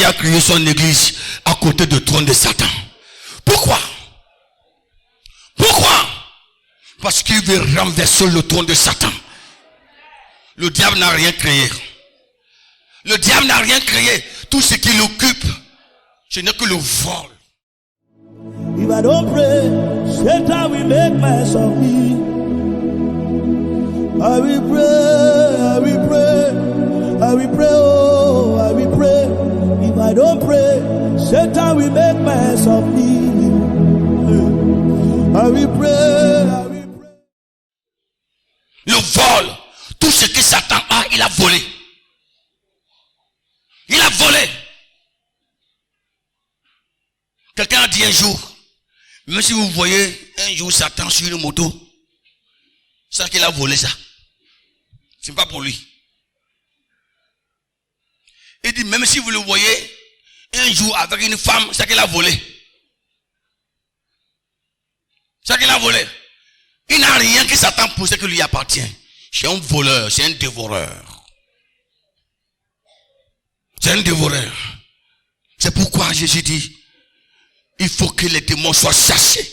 Jésus a créé son église à côté du trône de Satan. Pourquoi? Pourquoi? Parce qu'il veut renverser le trône de Satan. Le diable n'a rien créé. Le diable n'a rien créé. Tout ce qui l'occupe, ce n'est que le vol. If I don't pray, Satan will make mess of me. I will pray, I will pray, I will pray, oh, I will pray. If I don't pray, Satan will make mess of me. I will pray, I will pray. Le vol, tout ce que Satan a, il a volé. Il a volé. Quelqu'un a dit un jour, même si vous voyez un jour Satan sur une moto, c'est qu'il a volé ça. C'est pas pour lui. Il dit, même si vous le voyez un jour avec une femme, c'est qu'il a volé. C'est qu'il a volé. Il n'a rien que Satan pour ce qui lui appartient. C'est un voleur, c'est un dévoreur. C'est un dévoreur. C'est pourquoi Jésus dit, il faut que les démons soient chassés.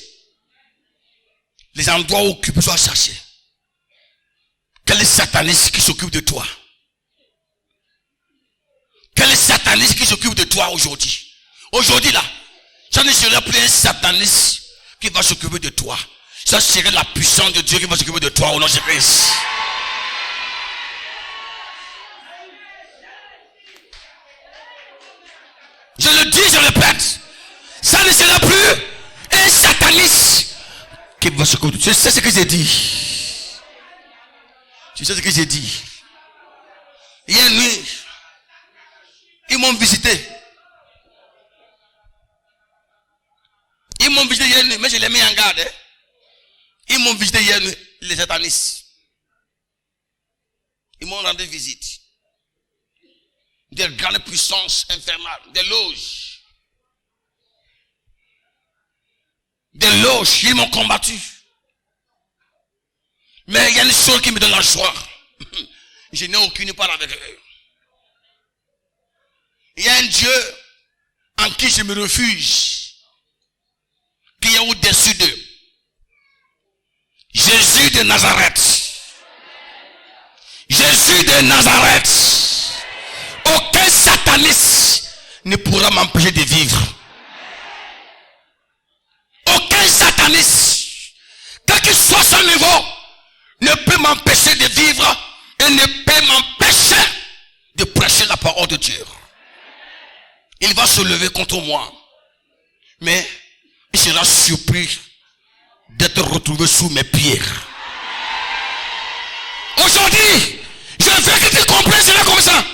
Les endroits occupés soient chassés. Quel est sataniste qui s'occupe de toi? Quel est sataniste qui s'occupe de toi aujourd'hui? Aujourd'hui là, ça ne serait plus un sataniste qui va s'occuper de toi. Ça serait la puissance de Dieu qui va s'occuper de toi au nom de Christ. Je le dis, je le répète. Ça ne sera plus un sataniste qui va s'occuper de toi. Tu sais ce que j'ai dit? Tu sais ce que j'ai dit? Hier nuit, ils m'ont visité. Ils m'ont visité hier nuit, mais je les mets en garde. Hein? Ils m'ont visité hier nuit, les satanistes. Ils m'ont rendu visite. Des grandes puissances infernales, des loges. Des loges, ils m'ont combattu. Mais il y a une chose qui me donne la joie. Je n'ai aucune part avec eux. Il y a un Dieu en qui je me refuge, qui est au-dessus d'eux. Jésus de Nazareth. Jésus de Nazareth. Aucun sataniste ne pourra m'empêcher de vivre. Aucun sataniste, quel que soit son niveau, ne peut m'empêcher de vivre et ne peut m'empêcher de prêcher la parole de Dieu. Il va se lever contre moi, mais il sera surpris d'être retrouvé sous mes pieds. Aujourd'hui, je veux que tu comprennes cela comme ça.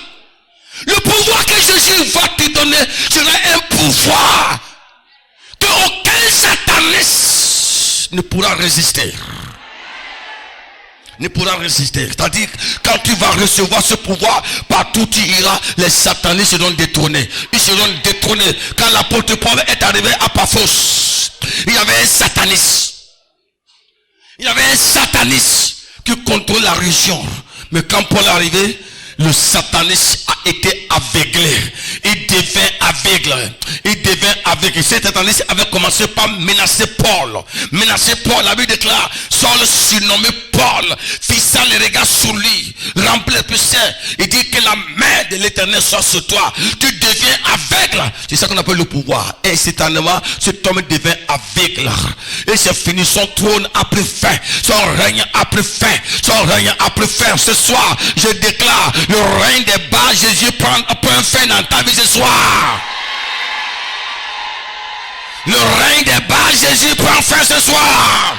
Le pouvoir que Jésus va te donner sera un pouvoir que aucun sataniste ne pourra résister. Ne pourra résister. C'est-à-dire, quand tu vas recevoir ce pouvoir, partout tu iras, les satanistes seront détrônés. Ils seront détrônés. Quand l'apôtre Paul est arrivé à Paphos, il y avait un sataniste. Il y avait un sataniste qui contrôle la région. Mais quand Paul est arrivé, le sataniste a été aveuglé. Il devint aveugle. Il devint aveugle. Cet sataniste avait commencé par menacer Paul. Menacer Paul. La Bible déclare, Saul surnommé Paul, fixant les regards sur lui, rempli de Saint. Il dit que la main de l'Éternel soit sur toi. Tu deviens aveugle. C'est ça qu'on appelle le pouvoir. Et instantanément, cet homme devient aveugle. Et c'est fini. Son trône a pris fin. Son règne a pris fin. Son règne a pris fin. Ce soir, je déclare, le règne des bas, Jésus prend fin dans ta vie ce soir. Le règne des bas, Jésus prend fin ce soir.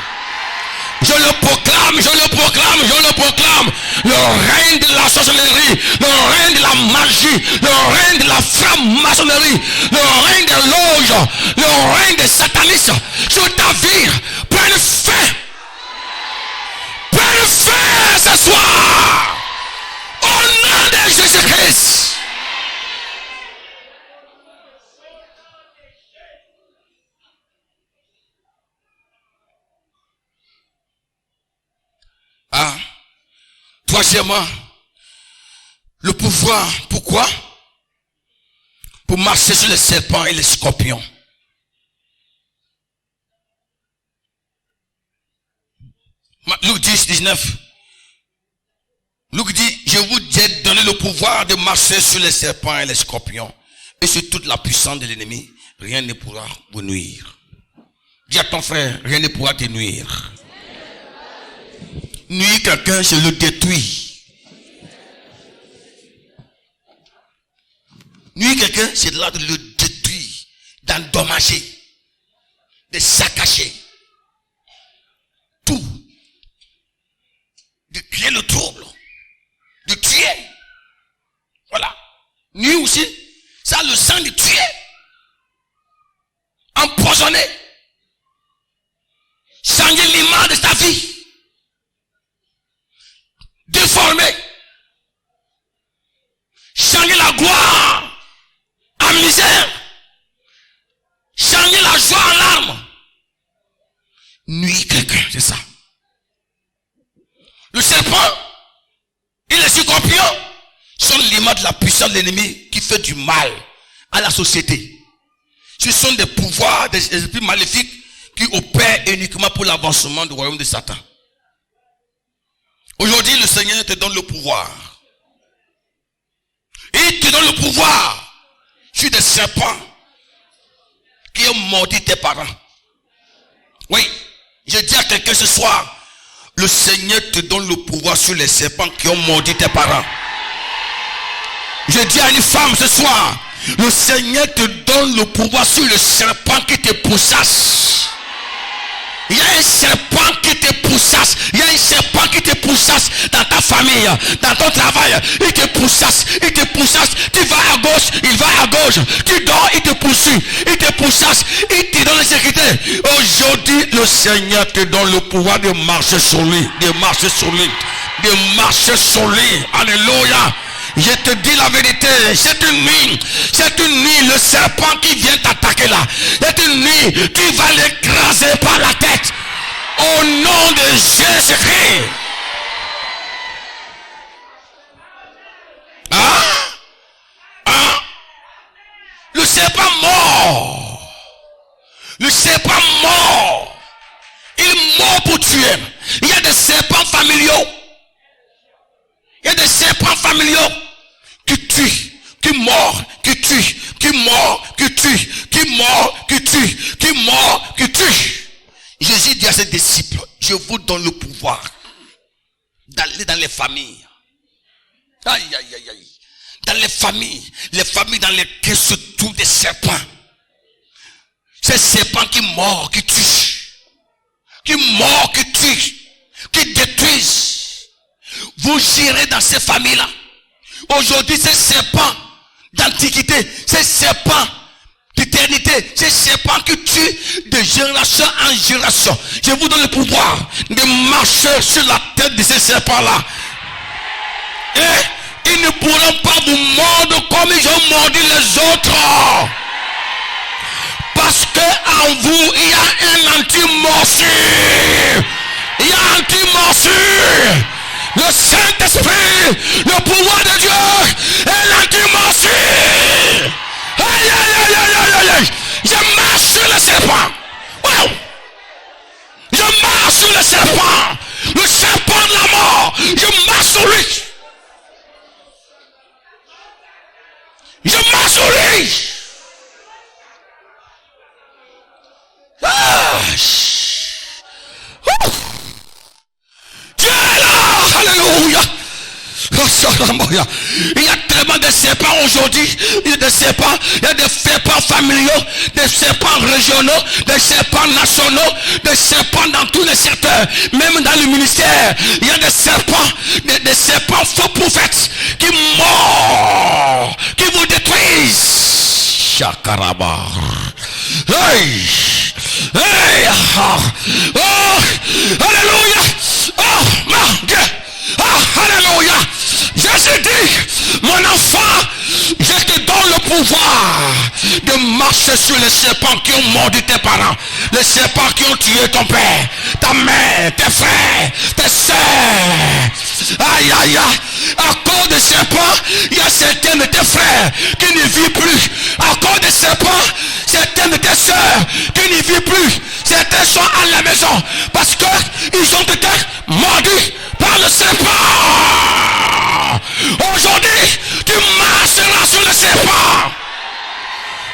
Je le proclame, je le proclame, je le proclame. Le règne de la sorcellerie, le règne de la magie, le règne de la franc-maçonnerie, le règne des loges, le règne des satanistes sur ta vie prenne fin. Prenne fin ce soir. Au nom de Jésus-Christ. Troisièmement, le pouvoir. Pourquoi? pour marcher sur les serpents et les scorpions. Luc 10, 19. Luc dit, je vous ai donné le pouvoir de marcher sur les serpents et les scorpions et sur toute la puissance de l'ennemi. Rien ne pourra vous nuire. Dis à ton frère, rien ne pourra te nuire. Nuire quelqu'un, c'est le détruire. Nuire quelqu'un, c'est là de le détruire, d'endommager, de saccager. Tout. De créer le trouble. De tuer. Voilà. Nuire aussi, ça a le sang de tuer. Empoisonner. Changer l'image de ta vie. Déformer. Changer la gloire en misère. Changer la joie en larmes. Nuire quelqu'un, c'est ça. Le serpent et les scorpions sont l'image de la puissance de l'ennemi qui fait du mal à la société. Ce sont des pouvoirs, des esprits maléfiques qui opèrent uniquement pour l'avancement du royaume de Satan. Aujourd'hui, le Seigneur te donne le pouvoir. Il te donne le pouvoir sur des serpents qui ont mordu tes parents. Oui, je dis à quelqu'un ce soir, le Seigneur te donne le pouvoir sur les serpents qui ont mordu tes parents. Je dis à une femme ce soir, le Seigneur te donne le pouvoir sur le serpent qui te pourchasse. Il y a un serpent qui te pourchasse. Il y a un serpent qui te pourchasse dans ta famille, dans ton travail. Il te pourchasse, il te pourchasse. Tu vas à gauche, il va à gauche. Tu dors, il te poursuit. Il te pourchasse, il te donne la sécurité. Aujourd'hui, le Seigneur te donne le pouvoir de marcher sur lui. De marcher sur lui. De marcher sur lui. Alléluia. Je te dis la vérité, c'est une nuit, le serpent qui vient t'attaquer là, c'est une nuit, tu vas l'écraser par la tête, au nom de Jésus-Christ. Le serpent mord, il mord pour tuer. Il y a des serpents familiaux, qui tue, qui mord, qui tue, qui mord, qui tue, qui mord, qui tue, qui mord, qui tue. Jésus dit à ses disciples, je vous donne le pouvoir d'aller dans les familles. Aïe, aïe, aïe, aïe. Dans les familles dans lesquelles se trouvent des serpents. Ces serpents qui mordent, qui tuent, qui mordent, qui tuent, qui détruisent. Vous irez dans ces familles-là. Aujourd'hui, ces serpents d'antiquité, ces serpents d'éternité, ces serpents qui tuent de génération en génération. Je vous donne le pouvoir de marcher sur la tête de ces serpents-là. Et ils ne pourront pas vous mordre comme ils ont mordu les autres. Parce qu'en vous, il y a un anti-morsure. Il y a un anti-morsure. Le Saint-Esprit, le pouvoir de Dieu est l'anti-morsure. Aïe, aïe, aïe, aïe, aïe, aïe. Je marche sur le serpent. Wow. Je marche sur le serpent. Le serpent de la mort. Je marche sur lui. Je marche sur lui. Ah. Dieu est là. Alléluia. Il y a tellement de serpents aujourd'hui. Il y a des serpents, il y a des serpents familiaux, des serpents régionaux, des serpents nationaux, des serpents dans tous les secteurs, même dans le ministère. Il y a des serpents faux prophètes qui mordent, qui vous détruisent. Chakaraba. Hey, hey, oh, alléluia. Oh, mon Dieu. Oh, alléluia. Jésus dit, mon enfant, je te donne le pouvoir de marcher sur les serpents qui ont mordu tes parents, les serpents qui ont tué ton père, ta mère, tes frères, tes soeurs. Aïe, aïe, aïe. À cause des serpents, il y a certains de tes frères qui ne vivent plus. À cause des serpents, certains de tes soeurs qui ne vivent plus. Certains sont à la maison parce qu'ils ont été mordus par le serpent. Aujourd'hui, tu marcheras sur le serpent.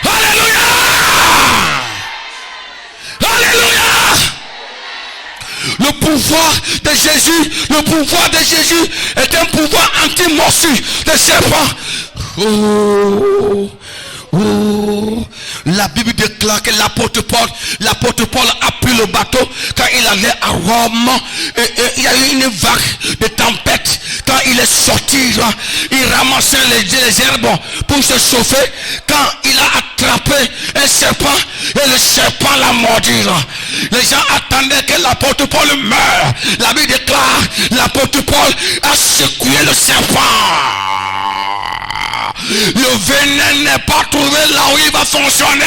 Alléluia. Alléluia. Le pouvoir de Jésus est un pouvoir anti-morsure de serpent. Oh. La Bible déclare que l'apôtre Paul a pris le bateau quand il allait à Rome, et il y a eu une vague de tempête. Quand il est sorti, il ramassait les herbes pour se chauffer. Quand il a attrapé un serpent, et le serpent l'a mordu. Les gens attendaient que l'apôtre Paul meure. La Bible déclare, l'apôtre Paul a secoué le serpent. Le venin n'est pas trouvé là où il va fonctionner.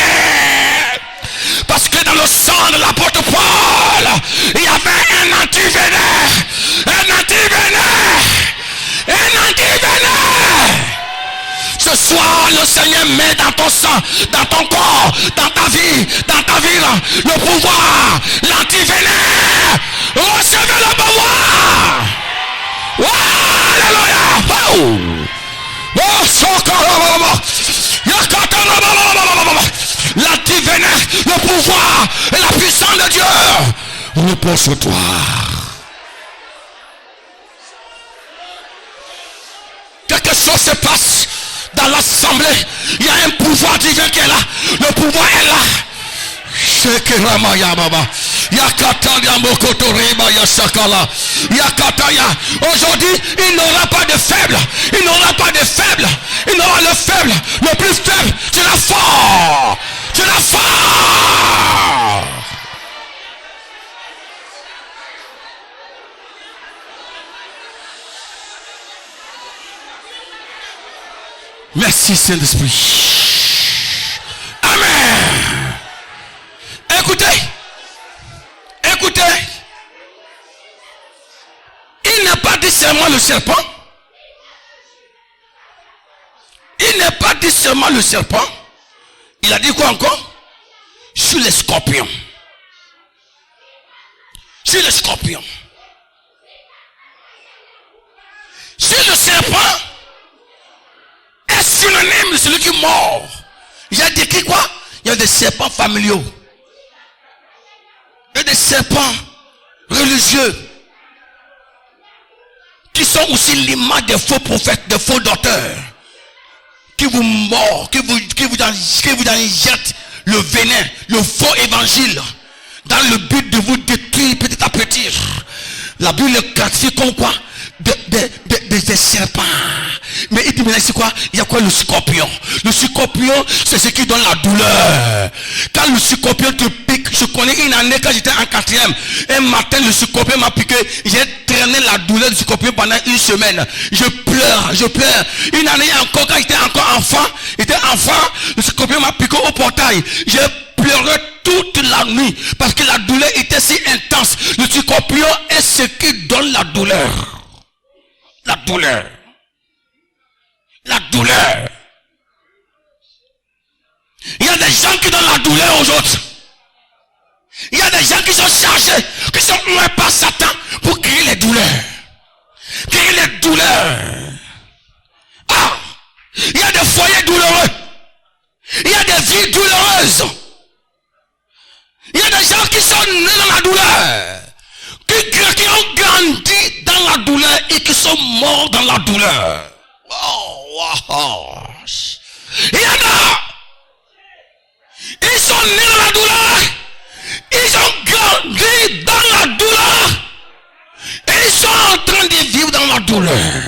Parce que dans le sang de l'apôtre Paul, il y avait un antivenin. Un antivenin. Un antivenin. Ce soir, le Seigneur met dans ton sang, dans ton corps, dans ta vie, le pouvoir, l'antivenin. Recevez le pouvoir. Oh, alléluia. Oh. L'antivenin, le pouvoir et la puissance de Dieu repose sur toi. Quelque chose se passe dans l'assemblée. Il y a un pouvoir divin qui est là. Le pouvoir est là. Aujourd'hui, il n'aura pas de faible. Il n'aura pas de faible. Il n'aura le faible. Le plus faible, c'est la fort. C'est la fort. Merci Saint-Esprit. Amen. Écoutez. Il n'a pas dit seulement le serpent. Il n'a pas dit seulement le serpent. Il a dit quoi encore? Sur les scorpions. Sur les scorpions. Sur le serpent est synonyme de celui qui mord. Il a dit quoi? Il y a des serpents familiaux. Il y a des serpents religieux qui sont aussi l'image des faux prophètes, des faux docteurs, qui vous mordent, qui vous injectent le venin, le faux évangile, dans le but de vous détruire petit à petit. La Bible classifie comme quoi? Des serpents. Mais il dit maintenant c'est quoi? Il y a quoi? Le scorpion. Le scorpion, c'est ce qui donne la douleur. Quand le scorpion te pique, je connais une année quand j'étais en 4e, un matin le scorpion m'a piqué, j'ai traîné la douleur du scorpion pendant une semaine. Je pleure. Une année encore, quand j'étais encore enfant, le scorpion m'a piqué au portail. J'ai pleuré toute la nuit parce que la douleur était si intense. Le scorpion est ce qui donne la douleur. La douleur. La douleur. Il y a des gens qui donnent la douleur aux autres. Il y a des gens qui sont chargés, qui sont oués par Satan pour créer les douleurs. Créer les douleurs. Ah! Il y a des foyers douloureux. Il y a des vies douloureuses. Il y a des gens qui sont nés dans la douleur. Qui ont grandi dans la douleur et qui sont morts dans la douleur. Oh, wow. Il y en a. Ils sont nés dans la douleur. Ils ont grandi dans la douleur. Et ils sont en train de vivre dans la douleur.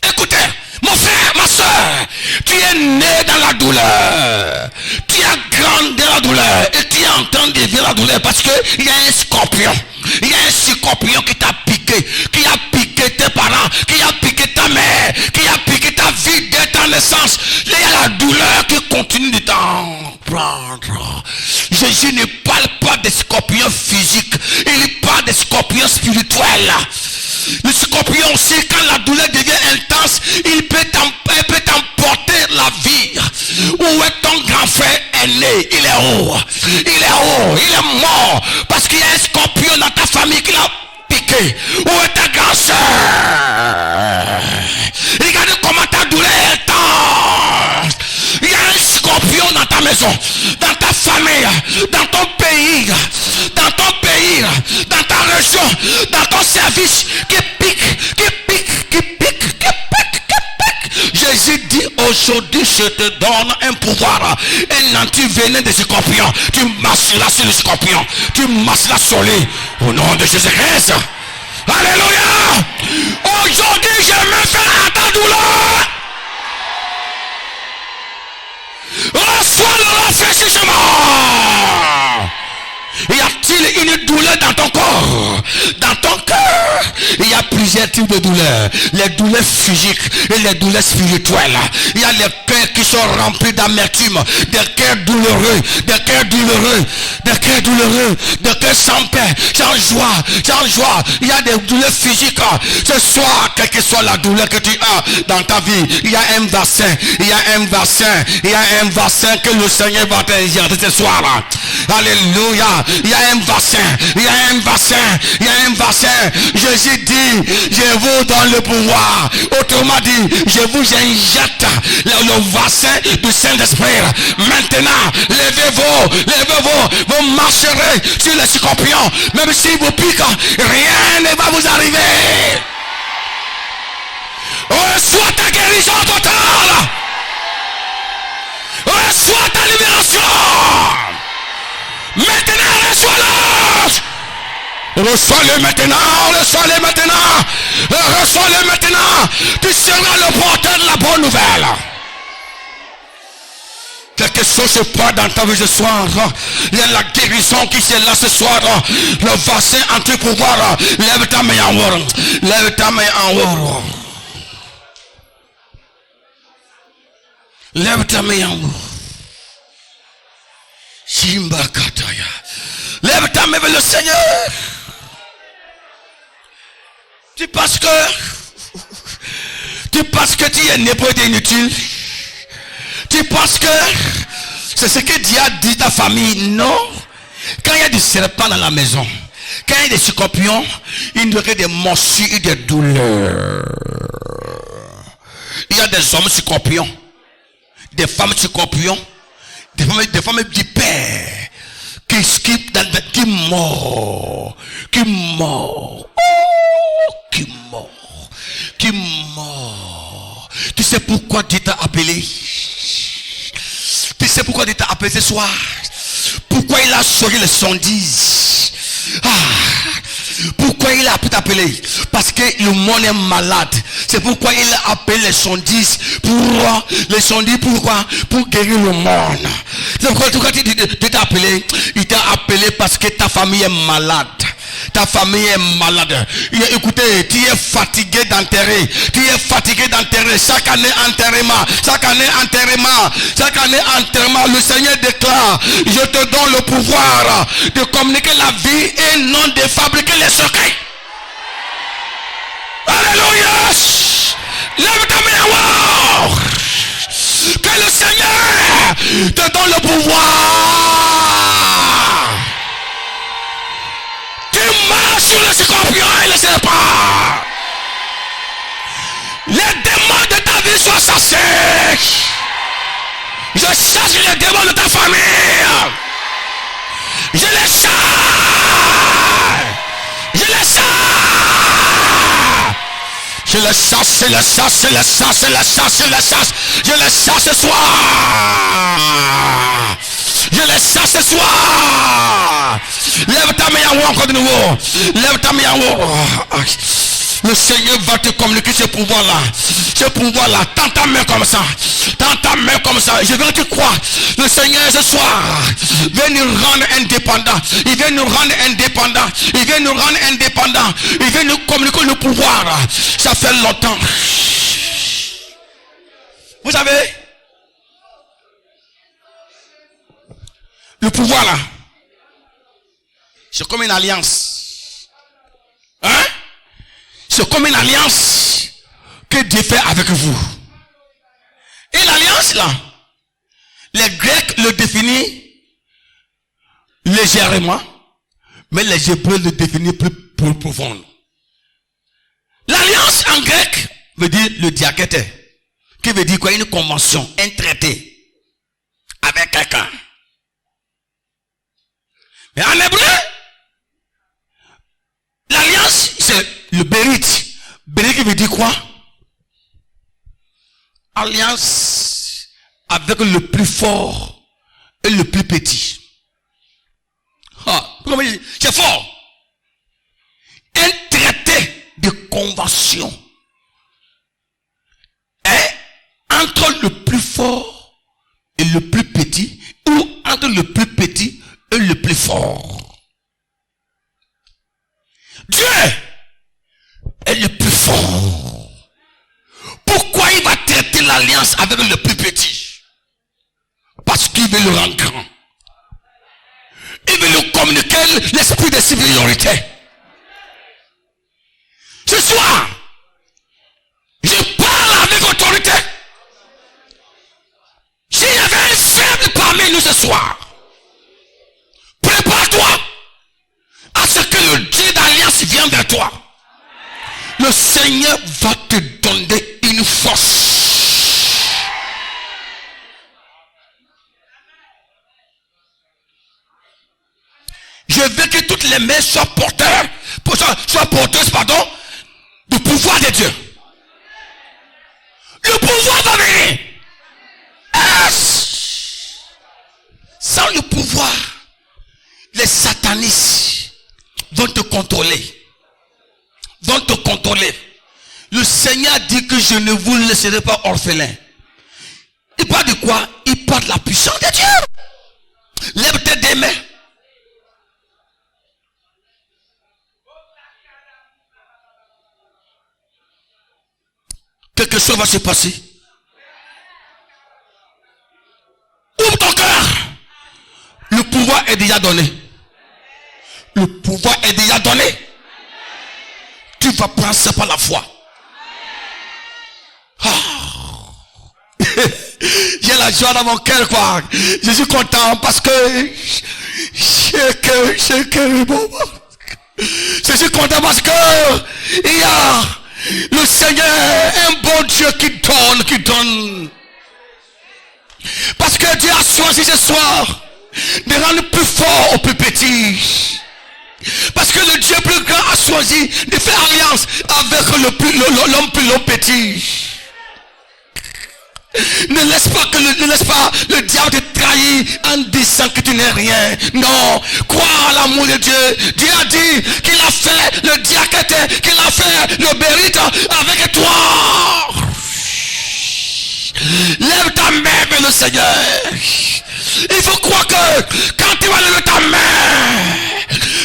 Écoutez, mon frère, ma soeur, tu es né dans la douleur. Tu as grandi dans la douleur. Et tu es en train de vivre la douleur parce qu'il y a un scorpion. Il y a un scorpion qui t'a piqué, qui a piqué tes parents, Jésus ne parle pas des scorpions physiques, il parle des scorpions spirituels. Le scorpion aussi, quand la douleur devient intense, il peut t'emporter la vie. Où est ton grand frère aîné? Il est où? Il est où? Il est mort parce qu'il y a un scorpion dans ta famille qui l'a piqué. Où est ta grande soeur? Regardez comment ta douleur est intense. Il y a un scorpion dans ta maison, dans ta famille, dans ton pays, dans ta région, dans ton service, qui pique. Jésus dit aujourd'hui, je te donne un pouvoir, un anti-venin de scorpion. Tu masseras sur le scorpion, tu masseras sur lui, au nom de Jésus-Christ. Alléluia. Aujourd'hui, je me fais à ta douleur. Reçois le rafraîchissement. Y a-t-il une douleur dans ton corps? Dans ton cœur, il y a plusieurs types de douleurs. Les douleurs physiques et les douleurs spirituelles. Il y a les cœurs qui sont remplis d'amertume, des cœurs douloureux, des cœurs sans paix, sans joie. Il y a des douleurs physiques. Ce soir, quelle que soit la douleur que tu as dans ta vie, il y a un vaccin, que le Seigneur va t'injecter ce soir. Alléluia. Il y a un vaccin. Jésus dit, je vous donne le pouvoir. Autrement dit, je vous injecte le vaccin du Saint-Esprit. Maintenant, levez-vous, vous marcherez sur les scorpions. Même si vous piquez, rien ne va vous arriver. Reçois ta guérison totale. Reçois ta libération. Maintenant, reçois-le maintenant. Tu seras le porteur de la bonne nouvelle. Quelque chose se passe dans ta vie ce soir. Il y a la guérison qui est là ce soir. Le vaccin anti-pouvoir. Lève ta main en haut. Simba Kataya. Lève ta main vers le Seigneur. Tu penses que tu es né pour être inutile? Tu penses que c'est ce que Dieu a dit ta famille? Non. Quand il y a des serpents dans la maison, quand il y a des scorpions, il y aurait des morsures et des douleurs. Il y a des hommes scorpions, des femmes scorpions, des femmes vipères qui mort. Tu sais pourquoi Dieu t'a appelé? Tu sais pourquoi Dieu t'a appelé ce soir? Pourquoi il a choisi les 110? Pourquoi il a pu t'appeler? Parce que le monde est malade. C'est pourquoi il a appelé les 110. Pourquoi? Pour guérir le monde. C'est pourquoi Dieu t'a appelé. Il t'a appelé parce que ta famille est malade. Ta famille est malade. Écoutez, tu es fatigué d'enterrer. Chaque année enterrement. Le Seigneur déclare, je te donne le pouvoir de communiquer la vie et non de fabriquer les secrets. Alléluia. Lève ta main en haut. Que le Seigneur te donne le pouvoir. Tu marches sur les scorpions et les serpents. Les démons de ta vie soient chassés. Je chasse les démons de ta famille. Je les chasse. Je les chasse ce soir. Lève ta main en haut encore de nouveau. Le Seigneur va te communiquer ce pouvoir-là. Tends ta main comme ça. Je veux que tu crois. Le Seigneur ce soir veut nous rendre indépendants. Il veut nous communiquer le pouvoir. Ça fait longtemps. Vous savez, le pouvoir là, C'est comme une alliance. Hein? C'est comme une alliance que Dieu fait avec vous. Et l'alliance là, les Grecs le définissent légèrement, mais les Hébreux le définissent plus profond. L'alliance en grec veut dire le diakète, qui veut dire quoi? Une convention, un traité avec quelqu'un. Mais en hébreu, l'alliance, c'est le bérit. Bérit qui veut dire quoi? Alliance avec le plus fort et le plus petit. C'est fort. Un traité de convention est entre le plus fort et le plus petit, ou entre le plus petit et le plus fort. Dieu est le plus fort. Pourquoi il va traiter l'alliance avec le plus petit? Parce qu'il veut le rendre grand. Il veut lui communiquer l'esprit de supériorité. Ce soir, je parle avec autorité. S'il y avait un faible parmi nous ce soir, prépare-toi à ce que le Dieu d'alliance vienne vers toi. Le Seigneur va te donner une force. Je veux que toutes les mains soient porteuses, du pouvoir de Dieu. Le pouvoir va venir. Sans le pouvoir, les satanistes vont te contrôler. Le Seigneur dit que je ne vous laisserai pas orphelin. Il parle de quoi? Il parle de la puissance de Dieu. Lève tes deux mains. Quelque chose va se passer. Ouvre ton cœur. Le pouvoir est déjà donné. Le pouvoir est déjà donné. Tu vas prendre ça par la foi. J'ai la joie dans mon cœur, quoi. Je suis content parce que je suis content parce que il y a le Seigneur, un bon Dieu qui donne. Parce que Dieu a choisi ce soir de rendre plus fort au plus petit. Parce que le Dieu plus grand a choisi de faire alliance avec l'homme plus petit. Ne laisse pas le diable te trahir en disant que tu n'es rien. Non, crois à l'amour de Dieu. Dieu a dit qu'il a fait le diakète, qu'il a fait le bérit avec toi. Lève ta main vers le Seigneur. Il faut croire que quand tu vas lever ta main,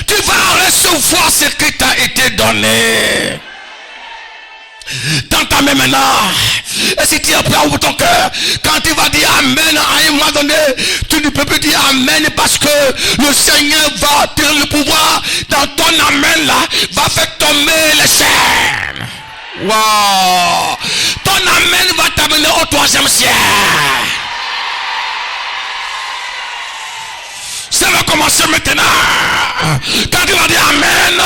tu vas recevoir ce qui t'a été donné. Dans ta main maintenant. Et si tu es prêt, ouvre ton cœur. Quand tu vas dire Amen à un moment donné, tu ne peux plus dire Amen parce que le Seigneur va te donner le pouvoir. Dans ton Amen là, va faire tomber les chaînes. Wow. Ton Amen va t'amener au 3e ciel. Ça va commencer maintenant. Quand tu vas dire Amen,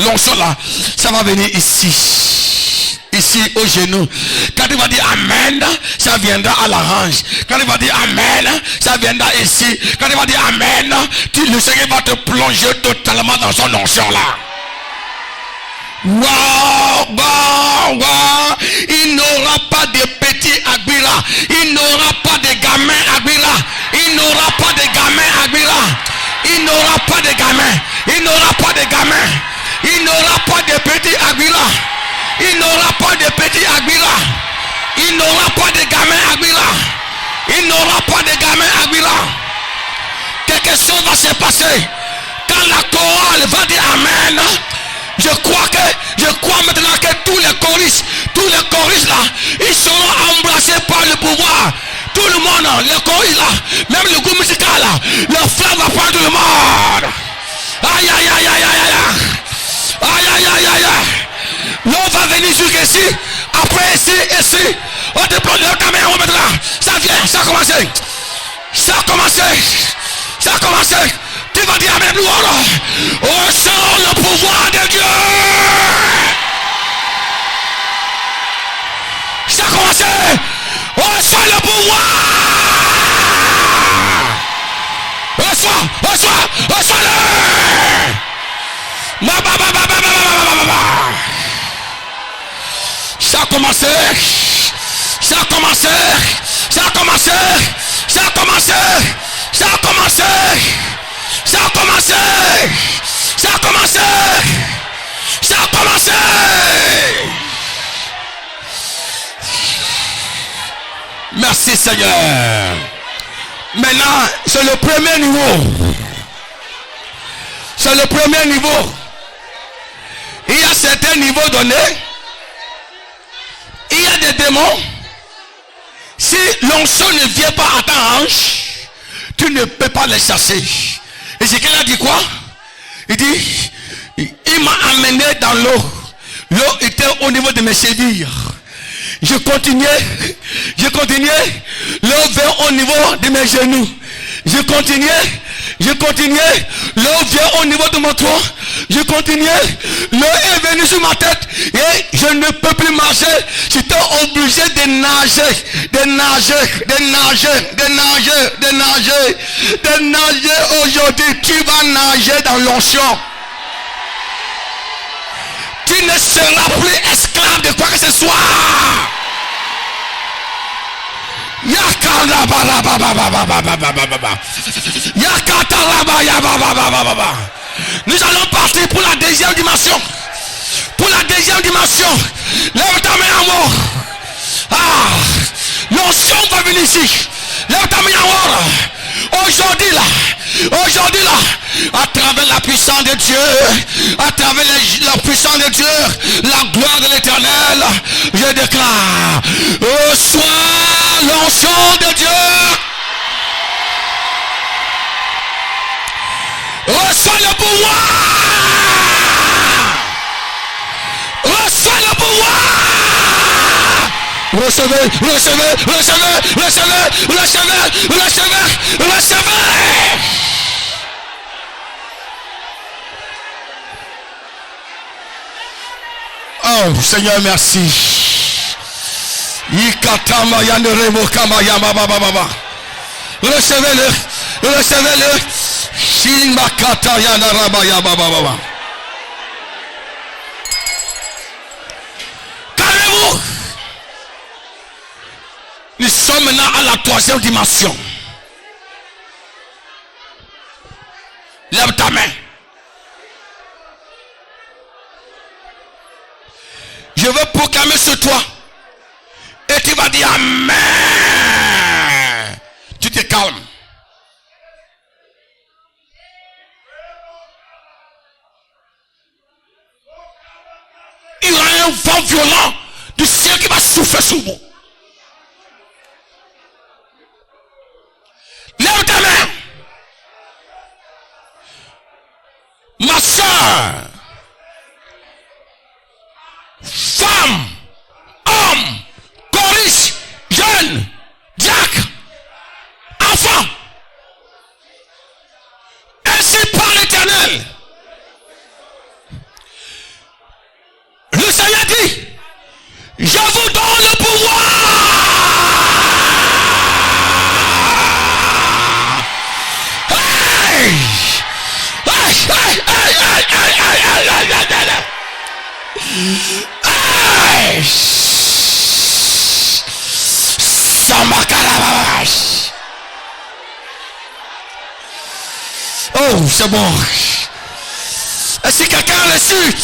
l'onction là, ça va venir ici au genou. Quand tu vas dire Amen, ça viendra à la hanche. Quand tu vas dire Amen, ça viendra ici. Quand tu vas dire Amen, le Seigneur va te plonger totalement dans son onction là. Wow. Il n'aura pas de petits agbira. Il n'aura pas de gamins agbira. Il n'aura pas de gamins agbira. Il n'aura pas de gamins. Il n'aura pas de gamins. Il n'aura pas de petits agbira. Il n'aura pas de petits agbira. Il n'aura pas de gamins agbira. Il n'aura pas de gamins agbira. Quelque chose va se passer. Quand la chorale va dire Amen, je crois maintenant que tous les choristes là, ils seront embrassés par le pouvoir. Tous le monde, le corps il a, même le goût musical là, le flamme va prendre le monde. Aïe aïe aïe aïe aïe aïe. Aïe aïe aïe aïe aïe. L'eau va venir jusqu'ici, après ici, ici. On déploie le caméra, on mettra. Ça vient, ça a commencé. Ça a commencé. Ça a commencé. Tu vas dire Amen, gloire. Oh, sort le pouvoir de Dieu. Ça a commencé. Oh, sort le pouvoir. Reçois, reçois, reçois-le. Ça a commencé. Ça a commencé. Ça a commencé. Ça a commencé. Ça a commencé. Ça a commencé. Ça a commencé. Ça a commencé. Merci Seigneur. Maintenant, c'est le premier niveau. C'est le premier niveau. Il y a certains niveaux donnés. Il y a des démons. Si l'onction ne vient pas à ta hanche, tu ne peux pas les chasser. Et c'est qu'il a dit quoi? Il dit, il m'a amené dans l'eau. L'eau était au niveau de mes chevilles. Je continuais. L'eau vint au niveau de mes genoux. Je continuais. L'eau vient au niveau de mon tronc. Je continuais. L'eau est venue sur ma tête. Et je ne peux plus marcher. J'étais obligé de nager. Aujourd'hui, tu vas nager dans l'onction. Tu ne seras plus esclave de quoi que ce soit. Nous allons partir pour la deuxième dimension. Lève ta main en haut. L'onction va venir ici. Lève ta main en haut. Aujourd'hui là, à travers la puissance de Dieu, à travers la puissance de Dieu, la gloire de l'Éternel, je déclare, reçois l'onction de Dieu. Reçois le pouvoir. Reçois le pouvoir. Recevez. Oh Seigneur, merci. Recevez-le. Calmez-vous. Nous sommes maintenant à la troisième dimension. Lève ta main. Je veux proclamer sur toi. Et tu vas dire Amen. Tu te calmes. Il y aura un vent violent du ciel qui va souffler sur vous. Lève ta main. Ma soeur, femme, homme, choriste, jeune, diacre, enfant, ainsi par l'Éternel. Le Seigneur dit, je vous donne le pouvoir. Hey! Oh, c'est bon. Est-ce que quelqu'un a reçu?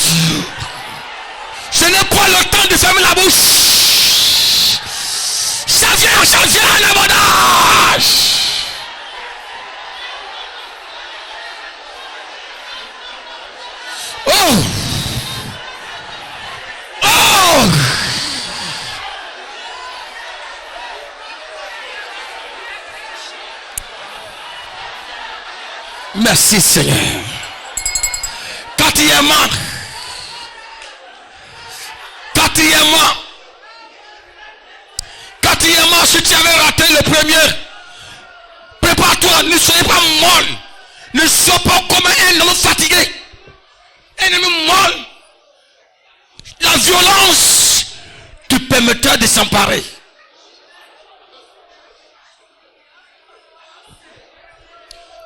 Ce n'est pas le temps de fermer la bouche. Ça vient, l'abondance. Oh! Merci Seigneur. Quatrièmement, si tu avais raté le premier, prépare-toi, ne soyez pas molle. Ne sois pas comme un homme fatigué. Un homme molle. La violence te permettra de s'emparer.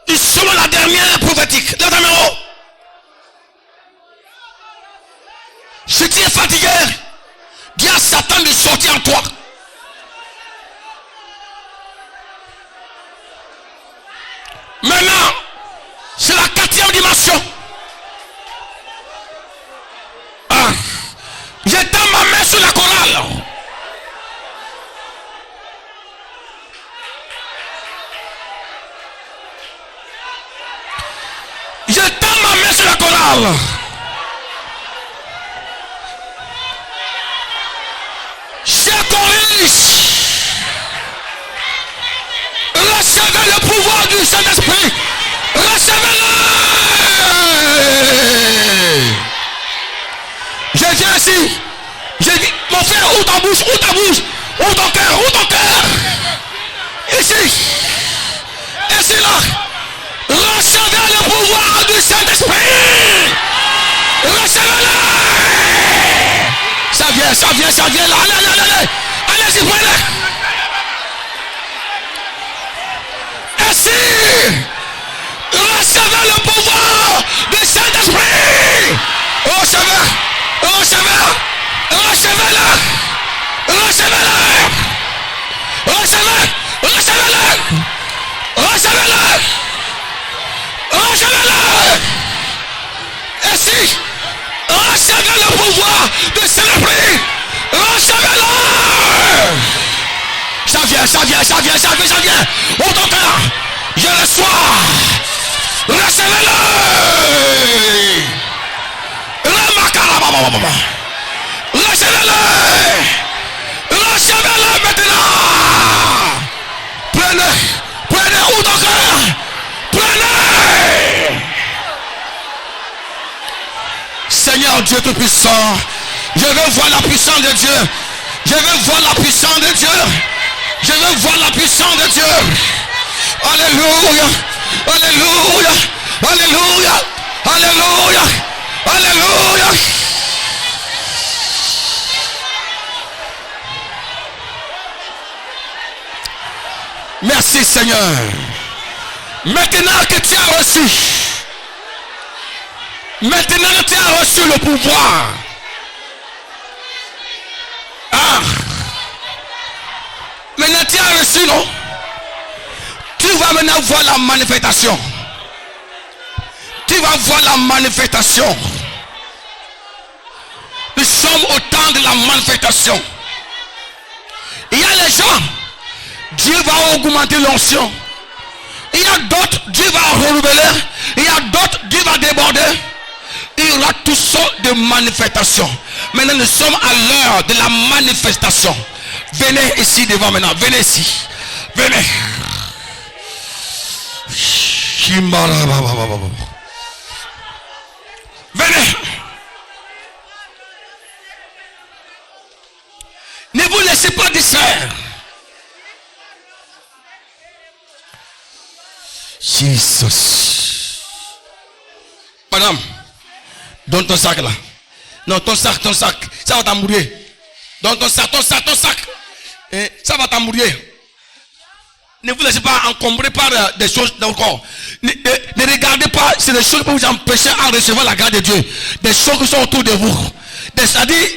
Nous sommes la dernière prophétique. La dernière. Si tu es fatigué, dis à Satan de sortir en toi. Maintenant, c'est la 4e dimension. J'étends ma main sur la chorale. J'étends ma main sur la chorale. Chers Coris, recevez le pouvoir du Saint-Esprit. Recevez-le. Je viens ici. J'ai dit, mon frère, ouvre ta bouche, ouvre ton cœur, ouvre ton cœur. Ici. Ici là. Recevez le pouvoir du Saint-Esprit. Recevez-le. Ça vient là. Allez-y, prenez. Ici. Recevez le pouvoir du Saint-Esprit. Recevez-le. Ainsi, recevez le pouvoir de Saint-Esprit. Recevez-le. Ça vient. Au ton cœur, je reçois. Recevez-le. Recevez-le maintenant. Prenez où ton cœur. Prenez. Seigneur Dieu Tout-Puissant, je veux voir la puissance de Dieu. Je veux voir la puissance de Dieu. Alléluia. Merci Seigneur. Maintenant que tu as reçu le pouvoir. Maintenant tu as reçu, non? Tu vas maintenant voir la manifestation. Nous sommes au temps de la manifestation. Il y a les gens, Dieu va augmenter l'onction. Il y a d'autres, Dieu va renouveler. Il y a d'autres, Dieu va déborder. Il y aura toutes sortes de manifestations. Maintenant nous sommes à l'heure de la manifestation. Venez ici devant maintenant. Venez ici. Venez. Venez. Ne vous laissez pas distraire. Jesus. Madame, donne ton sac là. Non, ton sac. Ça va t'embrouiller. Donne ton sac. Ça va t'embrouiller. Ne vous laissez pas encombrer par des choses dans le corps. Ne regardez pas, c'est des choses qui peuvent vous empêcher à recevoir la grâce de Dieu. Des choses qui sont autour de vous. C'est-à-dire,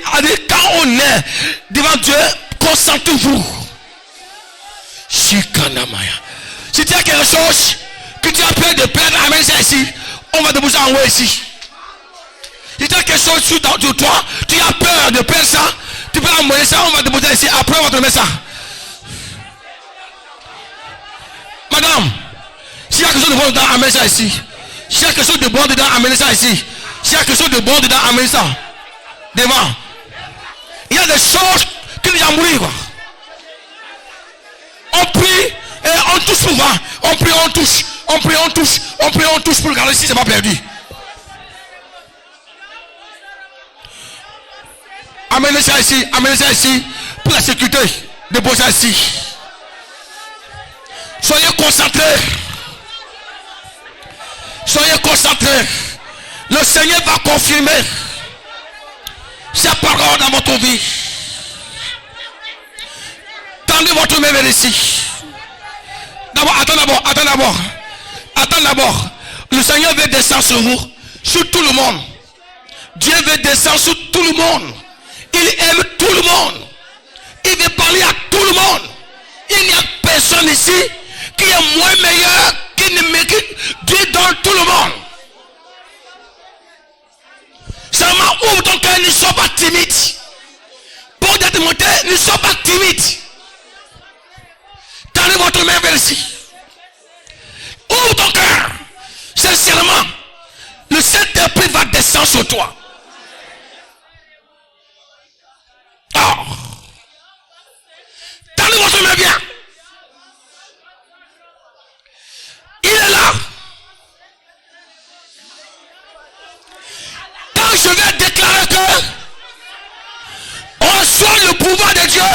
quand on est devant Dieu, concentrez-vous. Si tu as quelque chose que tu as peur de perdre, amène ça ici. On va te vous envoyer ici. Si tu as quelque chose sur toi, tu as peur de perdre ça, tu peux envoyer ça, on va te poser ici. Après, on va te mettre ça. Madame, s'il y a quelque chose de bon dedans, amène ça ici. S'il y a quelque chose de bon dedans, amène ça ici. S'il y a quelque chose de bon dedans, amène ça. Devant. Il y a des choses qui nous embrouillent. On prie et on touche souvent. On prie, on touche. On prie, on touche pour regarder si c'est pas perdu. Amenez ça ici, pour la sécurité. Déposez ça ici. Soyez concentrés. Soyez concentrés. Le Seigneur va confirmer sa parole dans votre vie. Tendez votre main vers ici. Attends d'abord. Le Seigneur veut descendre sur vous, sur tout le monde. Dieu veut descendre sur tout le monde. Il aime tout le monde. Il veut parler à tout le monde. Il n'y a personne ici qui est moins meilleur, qui ne mérite. Dieu donne tout le monde. Seulement ouvre ton cœur, ne sois pas timide. Pour d'être monté, ne sois pas timide. Tendez votre main vers ici. Ouvre ton cœur. Sincèrement, le Saint-Esprit va descendre sur toi. Oh. Tendez votre main bien. Il est là. Quand je vais déclarer que on reçoit le pouvoir de Dieu,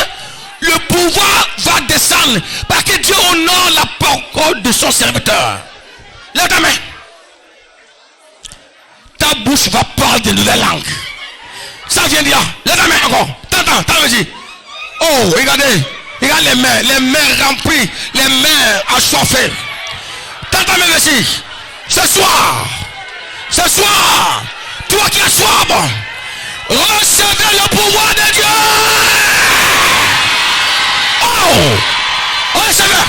le pouvoir va descendre parce que Dieu honore la parole de son serviteur. Lève ta main. Ta bouche va parler de nouvelles langues. Ça vient dire. Lève ta main encore. T'entends, vas-y. Oh, regardez. Regarde les mains remplies, les mains assoiffées. T'entends, mais vas-y. Ce soir, toi qui as soif, recevez le pouvoir de Dieu. Oh, recevez.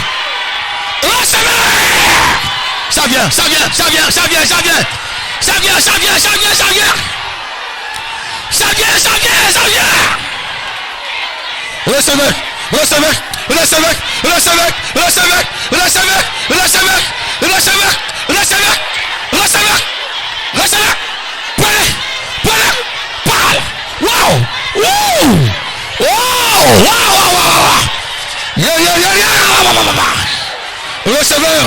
Ça vient. Recevez. Parle. Wow. Recevez.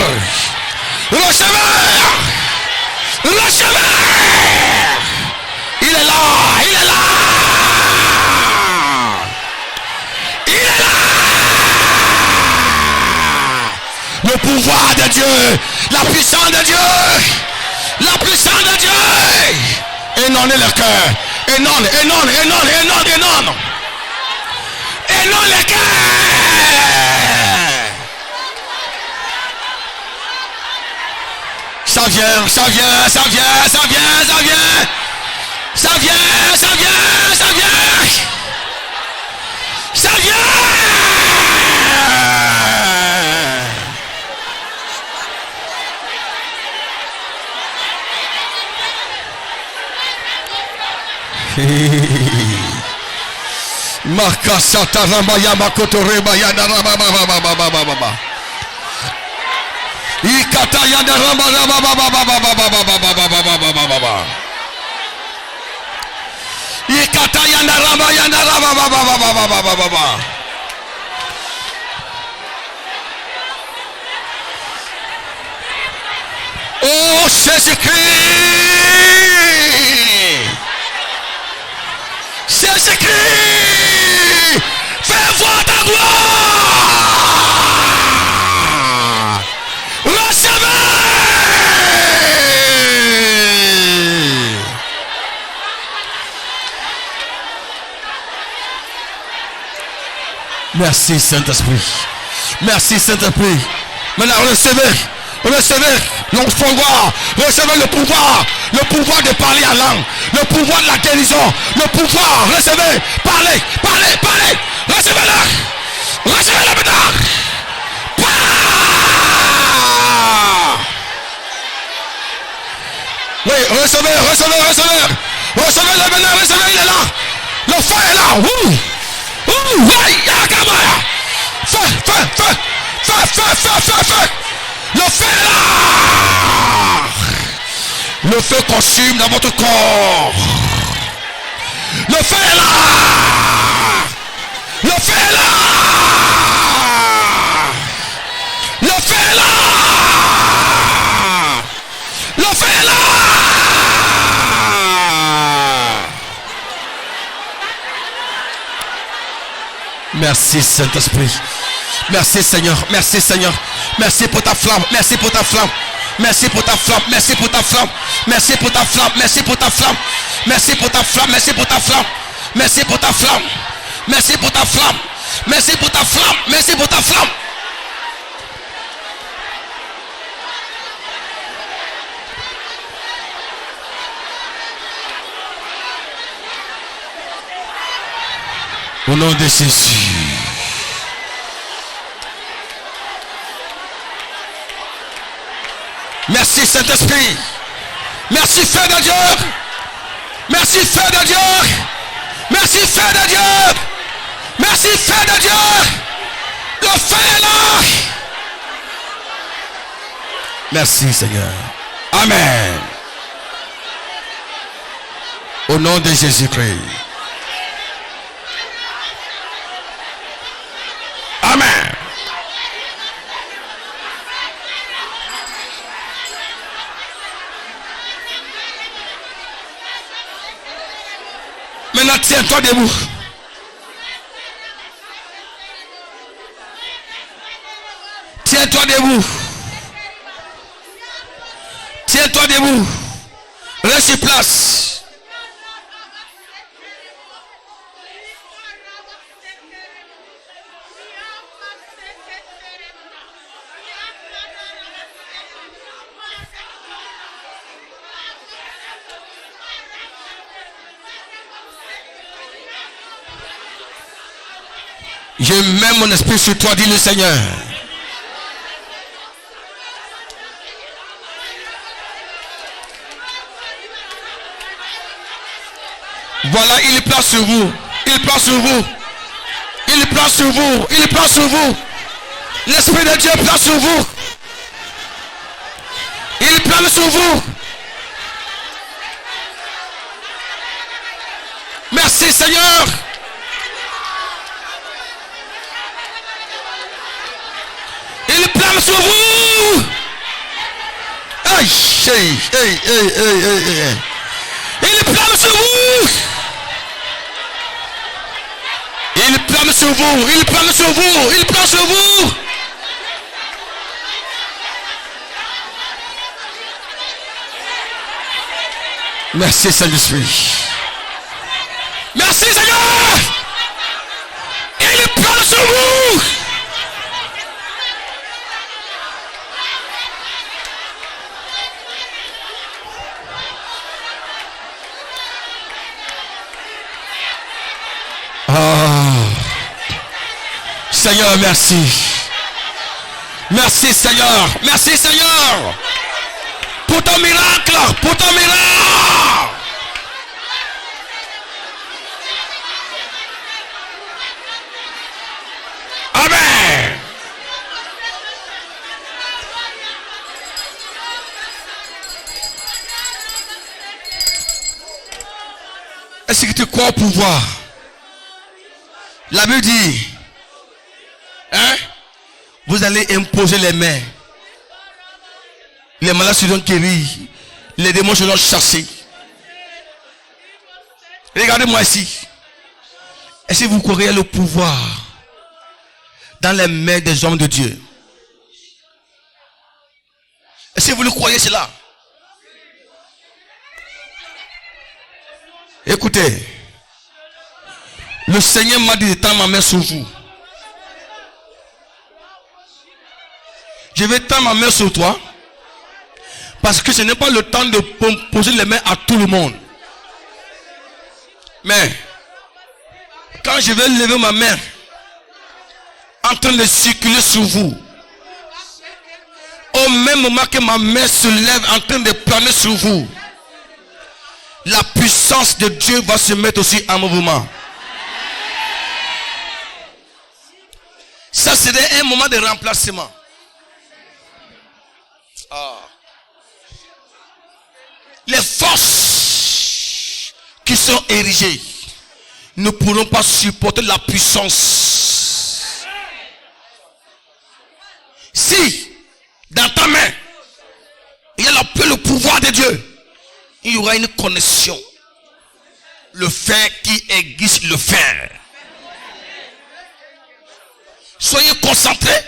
Il est là. Le pouvoir de Dieu, la puissance de Dieu, énorme le cœur, énorme le cœur. Ça vient. Makasata rambaya makotore bayada rababa. Ikata yanda rababa. Ikata yanda rababa. Oh Jésus-Christ, fais voir ta gloire. Recevez. Merci Saint-Esprit. Maintenant recevez pouvoir, recevez le pouvoir de parler en langue, le pouvoir de la guérison, le pouvoir, recevez, parlez, recevez-le maintenant. Oui, recevez-le maintenant, recevez, il est là, le feu est là, feu. Le feu est là. Le feu consume dans votre corps. Le feu est là. Le feu est là. Le feu est là. Merci Saint-Esprit. Merci Seigneur. Merci Seigneur. Merci pour ta flamme. Merci pour ta flamme. Merci pour ta flamme. Merci pour ta flamme. Merci pour ta flamme. Merci pour ta flamme. Merci pour ta flamme. Merci pour ta flamme. Merci pour ta flamme. Merci pour ta flamme. Merci pour ta flamme. Merci pour ta flamme. Au nom de Jésus. Merci Saint-Esprit. Merci Feu de Dieu. Merci Feu de Dieu. Merci Feu de Dieu. Merci Feu de Dieu. Le feu est là. Merci Seigneur. Amen. Au nom de Jésus-Christ. Amen. Maintenant, tiens-toi debout. Tiens-toi debout. Tiens-toi debout. Reste sur place. Je mets mon esprit sur toi, dit le Seigneur. Voilà, il place sur vous. Il place sur vous. Il place sur vous. Il place sur vous. L'Esprit de Dieu place sur vous. Il place sur vous. Merci Seigneur. Il plane sur vous. Aïe, hey, hey, hey, hey, hey, hey. Il plane sur vous. Il plane sur vous. Il plane sur vous. Il plane sur vous. Merci Saint-Esprit. Merci Seigneur. Il plane sur vous. Seigneur, merci. Merci Seigneur. Merci Seigneur. Pour ton miracle. Pour ton miracle. Amen. Est-ce que tu crois au pouvoir? La Bible dit, hein? Vous allez imposer les mains. Les malades seront guéris. Les démons seront chassés. Regardez-moi ici. Est-ce que vous croyez le pouvoir dans les mains des hommes de Dieu? Est-ce que vous le croyez cela? Écoutez. Le Seigneur m'a dit de tendre ma main sur vous. Je vais tendre ma main sur toi. Parce que ce n'est pas le temps de poser les mains à tout le monde. Mais quand je vais lever ma main en train de circuler sur vous, au même moment que ma main se lève en train de planer sur vous, la puissance de Dieu va se mettre aussi en mouvement. Ça serait un moment de remplacement. Les forces qui sont érigées ne pourront pas supporter la puissance. Si dans ta main il y a le pouvoir de Dieu, il y aura une connexion. Le fer qui aiguise le fer. Soyez concentrés.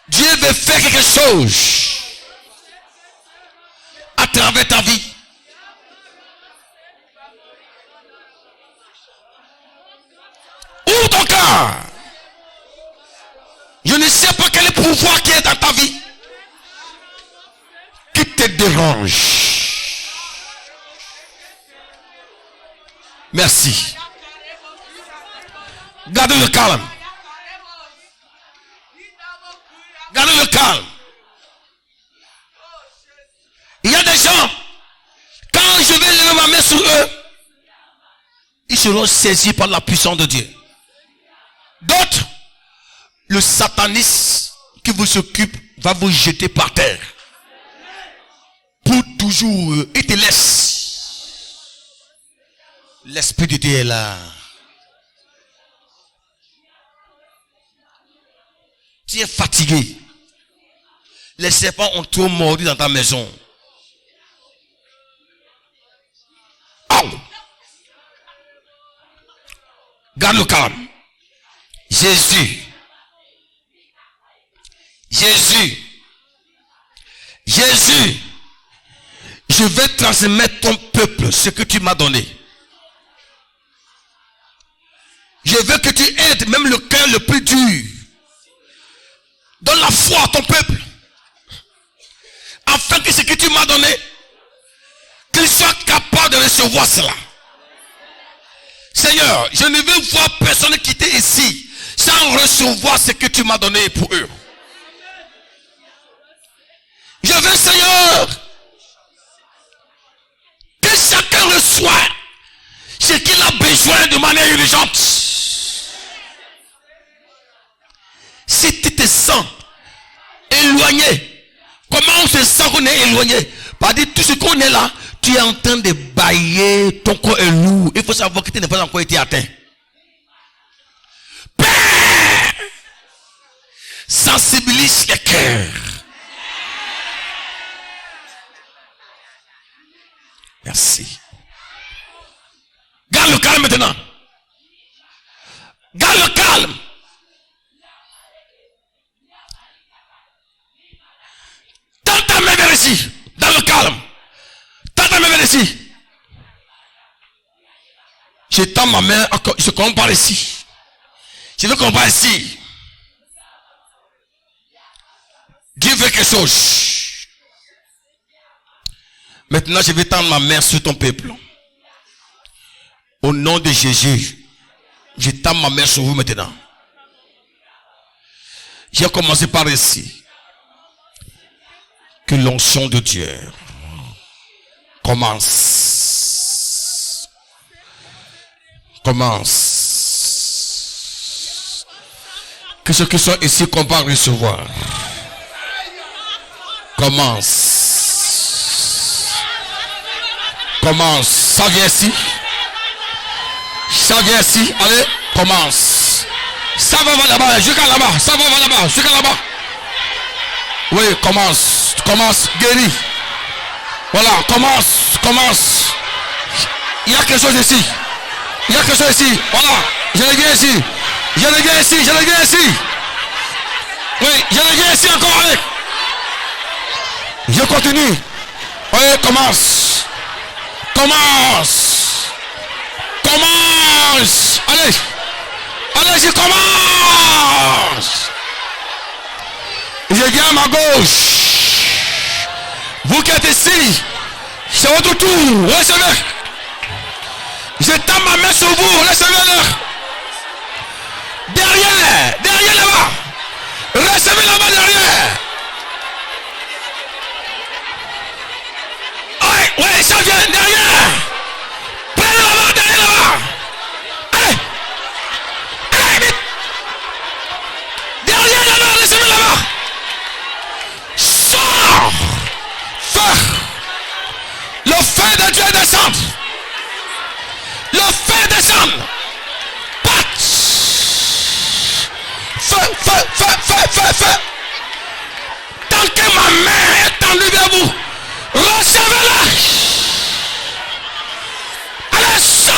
Dieu veut faire quelque chose à travers ta vie. Ouvre ton cœur. Je ne sais pas quel pouvoir qui est dans ta vie qui te dérange. Merci. Gardez le calme. Gardez le calme. Il y a des gens, quand je vais lever ma main sur eux, ils seront saisis par la puissance de Dieu. D'autres, le satanisme qui vous occupe va vous jeter par terre. Pour toujours, il te laisse. L'Esprit de Dieu est là. Tu es fatigué. Les serpents ont trop mordu dans ta maison. Oh! Garde le calme. Jésus. Je vais transmettre ton peuple ce que tu m'as donné. Je veux que tu aides même le cœur le plus dur. Donne la foi à ton peuple. Afin que ce que tu m'as donné, qu'il soit capable de recevoir cela. Seigneur, je ne veux voir personne quitter ici sans recevoir ce que tu m'as donné pour eux. Je veux, Seigneur, que chacun reçoive ce qu'il a besoin de manière urgente. Si tu te sens éloigné, comment on se sent qu'on est éloigné? Par dire tout ce qu'on est là, tu es en train de bailler, ton corps est lourd. Il faut savoir que tu n'as pas encore été atteint. Père, sensibilise les cœurs. Merci. Garde le calme maintenant. Garde le calme. Tends ta main vers ici. Dans le calme. Tends ta main vers ici. Je tends ma main. Je commence par ici. Je veux qu'on va ici. Dieu veut quelque chose. Maintenant, je vais tendre ma main sur ton peuple. Au nom de Jésus, je tends ma main sur vous maintenant. J'ai commencé par ici. Que l'onction de Dieu commence. Que ceux qui sont ici qu'on va recevoir. Commence. Ça vient ici. Allez, commence. Ça va là-bas, jusqu'à là-bas. Jusqu'à là-bas. Oui, commence, guéris. Voilà, commence. Il y a quelque chose ici. Voilà, je le viens ici. Oui, je le viens ici encore, allez. Je continue. Oui, commence. Allez, je commence. Je viens à ma gauche. Vous qui êtes ici, c'est votre tour. Recevez. Je tends ma main sur vous. Recevez-le. Derrière là-bas. Recevez là-bas derrière. Ouais, ça vient derrière. Prenez là-bas, derrière là-bas. Allez, vite. Derrière là-bas, recevez là-bas. Sors. Feu. Le feu de Dieu descend. Pat. Feu. Tant que ma main est tendue vers vous, recevez-la. Allez, sors.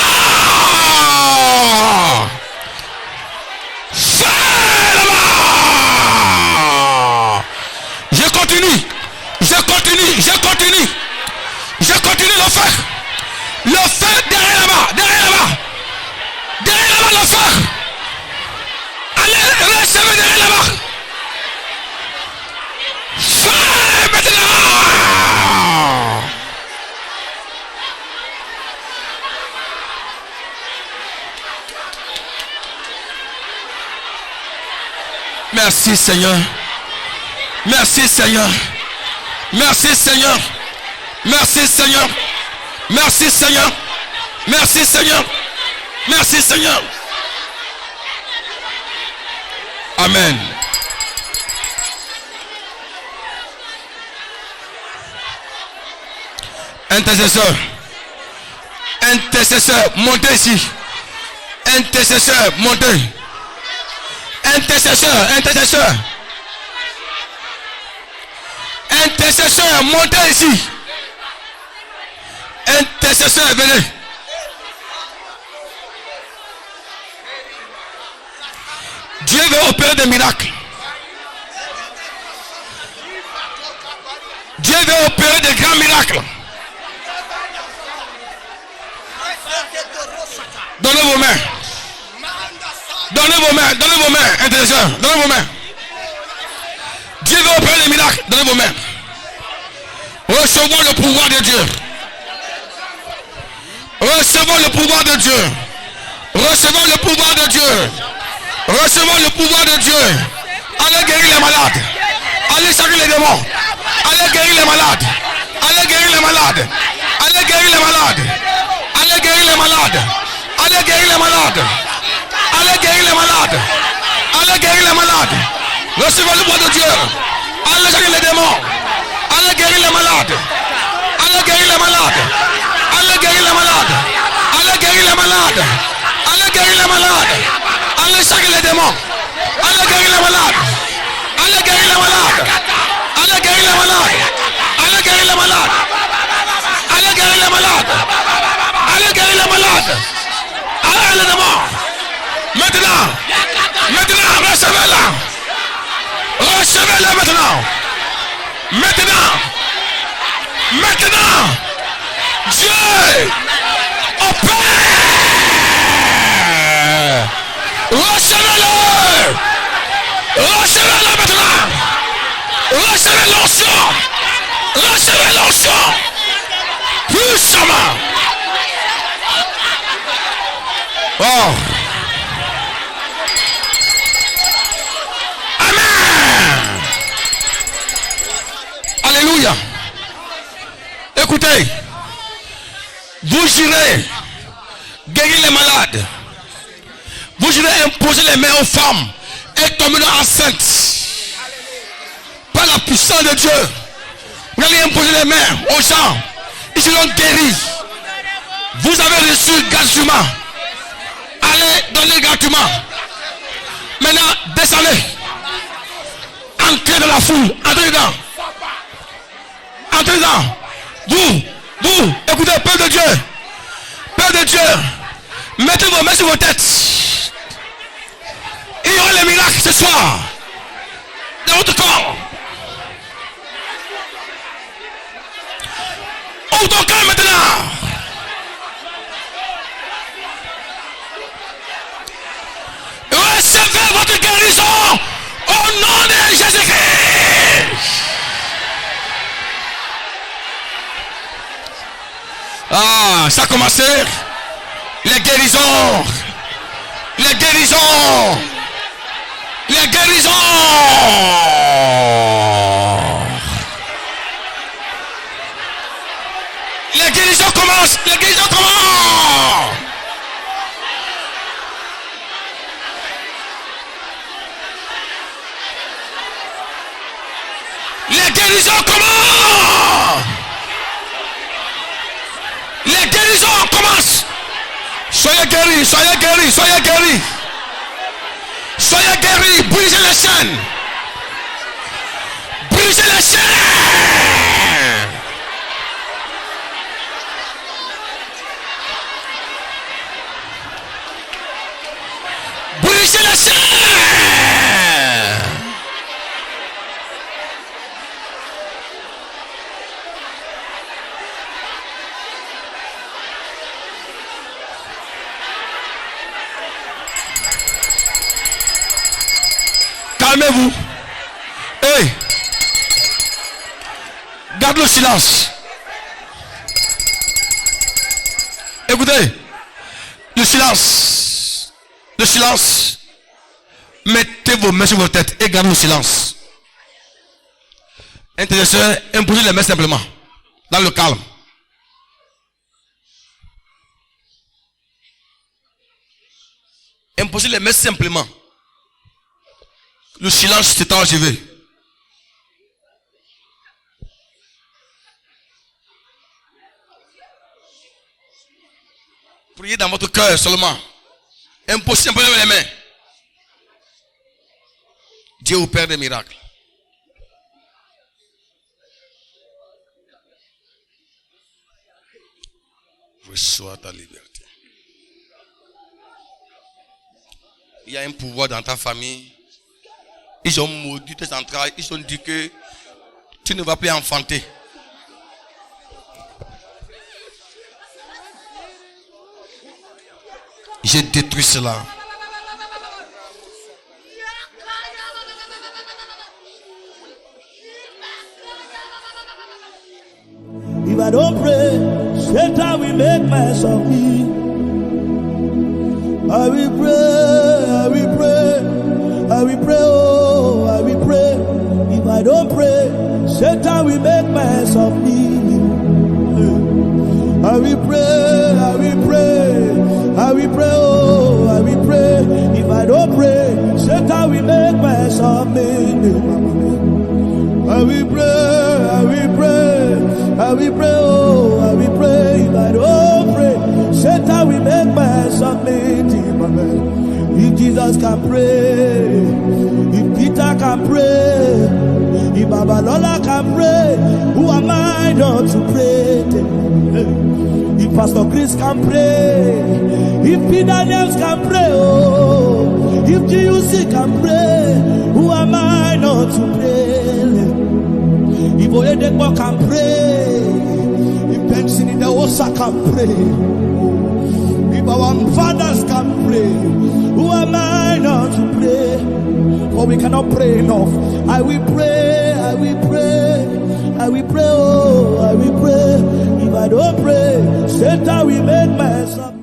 Merci Seigneur. Merci Seigneur. Merci Seigneur. Merci Seigneur. Merci Seigneur. Merci Seigneur. Merci Seigneur. Amen. Intercesseur. Intercesseur, montez ici. Intercesseur, montez. Intercesseur, intercesseur. Intercesseur, montez ici. Intercesseur, venez. Dieu veut opérer des miracles. Dieu veut opérer des grands miracles. Donnez vos mains. Donnez vos mains. Donnez vos mains. Intercesseur. Donnez vos mains. Dieu veut opérer des miracles. Donnez vos mains. Recevons le pouvoir de Dieu. Recevons le pouvoir de Dieu. Recevons le pouvoir de Dieu. Recevons le pouvoir de Dieu. Allez guérir les malades. Allez chasser les démons. Allez guérir les malades. Allez guérir les malades. Allez guérir les malades. Allez guérir les malades. Allez guérir les malades. Allez guérir les malades. Allez guérir les malades. Recevez le pouvoir de Dieu. Allez chasser les démons. Allez guérir les malades. Allez guérir les malades. Allez guérir les malades. Allez guérir les malades. Allez guérir les malades. Allez chasser les démons. Allez guérir les malades. Allez guérir les malades. Allez guérir les malades. Allez guérir les malades. Allez guérir les malades. Allez guérir les malades. Allez les démons. Maintenant. Maintenant, recevez-la. Recevez-la maintenant. Maintenant. Maintenant. Dieu opère. Recevez-le. Recevez-le maintenant. Recevez l'onction. Recevez l'onction. Puissamment. Oh. Amen. Alléluia. Écoutez. Vous irez guérir les malades. Vous irez imposer les mains aux femmes et tomber enceintes. Par la puissance de Dieu. Vous allez imposer les mains aux gens. Ils seront guéris. Vous avez reçu gratuitement. Allez donner gratuitement. Maintenant, descendez. Entrez dans la foule. Entrez dedans. Entrez dedans. Vous, écoutez, Père de Dieu. Père de Dieu. Mettez vos mains sur vos têtes. Il y aura les miracles ce soir. Dans votre corps. Ouvre ton cœur maintenant. Recevez votre guérison au nom de Jésus-Christ. Ah, ça a commencé. Les guérisons. Les guérisons. Les guérisons. Les guérisons commencent. Les guérisons commencent. Les guérisons commencent. Les guérisons commencent. Soyez guéris, soyez guéris, soyez guéris. Soyez guéris, brisez les chaînes. Brisez les chaînes. Brisez les chaînes. Calmez-vous. Hey. Garde le silence. Écoutez. Le silence. Le silence. Mettez vos mains sur vos têtes et gardez le silence. Intercesseur, imposez les mains simplement. Dans le calme. Imposez les mains simplement. Le silence s'est enlevé. Priez dans votre cœur seulement. Imposez simplement les mains. Dieu opère des miracles. Reçois ta liberté. Il y a un pouvoir dans ta famille. Ils ont maudit tes entrailles. Ils ont dit que tu ne vas plus enfanter. J'ai détruit cela. If I don't pray, Satan will make mess of me. I will pray, I will pray, I will pray, oh, I will pray. If I don't pray, Satan will make mess of me. I will pray, I will pray, I will pray, oh, I will pray. If I don't pray, Satan will make mess of me. I will pray, I will pray, I will pray, oh, I will pray. If I don't pray, Satan will make mess of me. If Jesus can pray, if Peter can pray, if Babalola can pray, who am I not to pray? If Pastor Chris can pray, if Peter Names can pray, oh, if GUC can pray, who am I not to pray? If Oyedepo can pray, if Benson in the Osa can pray, if our fathers can pray, who am I not to pray? For we cannot pray enough. I will pray, I will pray, I will pray, oh, I will pray. If I don't pray, Satan will make mess of